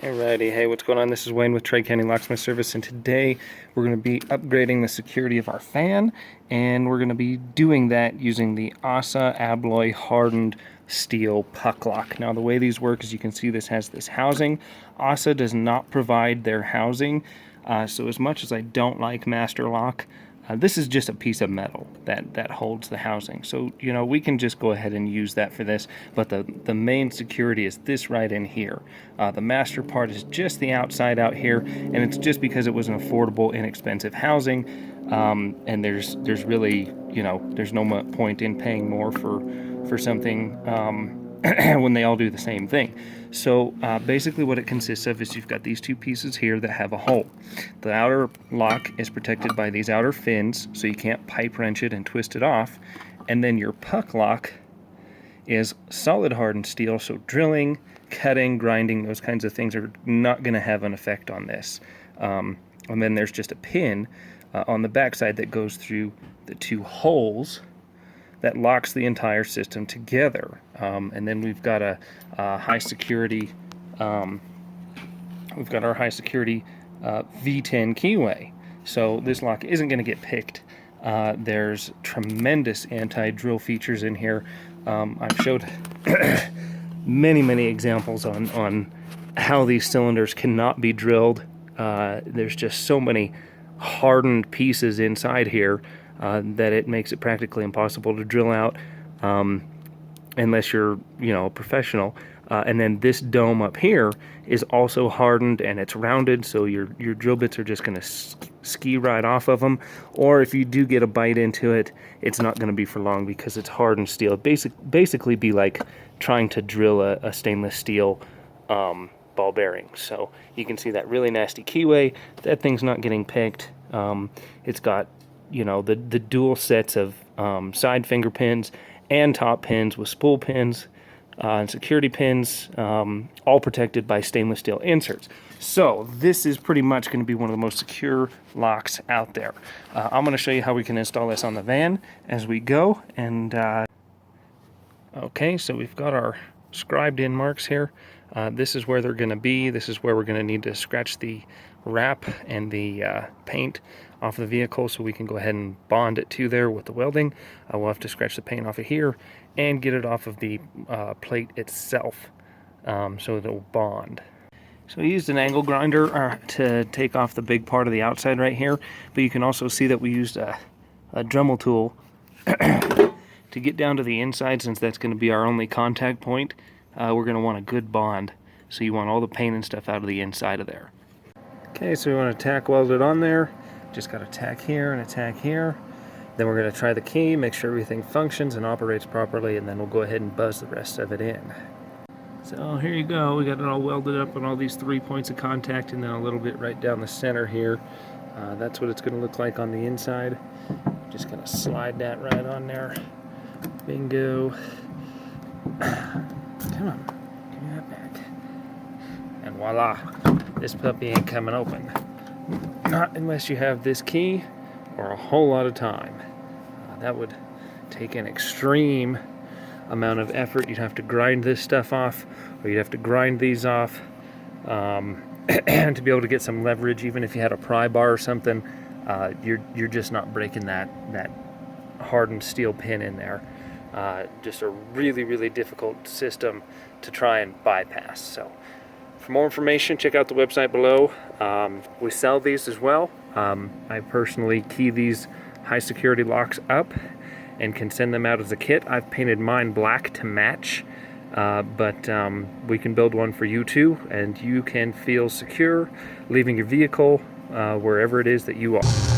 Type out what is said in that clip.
Alrighty, hey, what's going on? This is Wayne with Tri-County Locksmith Service, and today we're going to be upgrading the security of our fan, and we're going to be doing that using the ASA Abloy hardened steel puck lock. Now, the way these work is you can see this has this housing. ASA does not provide their housing, so as much as I don't like Master Lock, this is just a piece of metal that holds the housing. So, you know, we can just go ahead and use that for this, but the main security is this right in here. The master part is just the outside out here, and it's just because it was an affordable, inexpensive housing, and there's really, you know, there's no point in paying more for something when they all do the same thing. So basically what it consists of is you've got these two pieces here that have a hole. The outer lock is protected by these outer fins, so you can't pipe wrench it and twist it off. And then your puck lock is solid hardened steel, so drilling, cutting, grinding, those kinds of things are not going to have an effect on this. And then there's just a pin on the backside that goes through the two holes that locks the entire system together. And then we've got a high security, we've got our high security V10 keyway. So this lock isn't going to get picked. There's tremendous anti-drill features in here. I've showed many examples on how these cylinders cannot be drilled. There's just so many hardened pieces inside here that it makes it practically impossible to drill out unless you're, you know, a professional. And then this dome up here is also hardened and it's rounded, so your drill bits are just going to ski right off of them. Or if you do get a bite into it, it's not going to be for long because it's hardened steel. Basically be like trying to drill a stainless steel ball bearing. So you can see that really nasty keyway. That thing's not getting picked. It's got, you know, the dual sets of side finger pins and top pins with spool pins and security pins, all protected by stainless steel inserts. So this is pretty much going to be one of the most secure locks out there. I'm going to show you how we can install this on the van as we go. And okay, so we've got our scribed in marks here. This is where they're going to be. This is where we're going to need to scratch the wrap and the paint off the vehicle so we can go ahead and bond it to there with the welding. We'll have to scratch the paint off of here and get it off of the plate itself so it'll bond. So we used an angle grinder to take off the big part of the outside right here, but you can also see that we used a Dremel tool to get down to the inside. Since that's going to be our only contact point, we're going to want a good bond, so you want all the paint and stuff out of the inside of there. Okay, so we want to tack weld it on there. Just got a tack here and a tack here. Then we're going to try the key, make sure everything functions and operates properly, and then we'll go ahead and buzz the rest of it in. So here you go, we got it all welded up on all these 3 points of contact, and then a little bit right down the center here. That's what it's going to look like on the inside. Just going to slide that right on there. Bingo. Come on, give me that back. And voila, this puppy ain't coming open. Not unless you have this key or a whole lot of time. That would take an extreme amount of effort. You'd have to grind this stuff off, or you'd have to grind these off to be able to get some leverage. Even if you had a pry bar or something, you're just not breaking that hardened steel pin in there. Just a really difficult system to try and bypass. So for more information, check out the website below. We sell these as well. I personally key these high security locks up and can send them out as a kit. I've painted mine black to match, but we can build one for you too, and you can feel secure leaving your vehicle wherever it is that you are.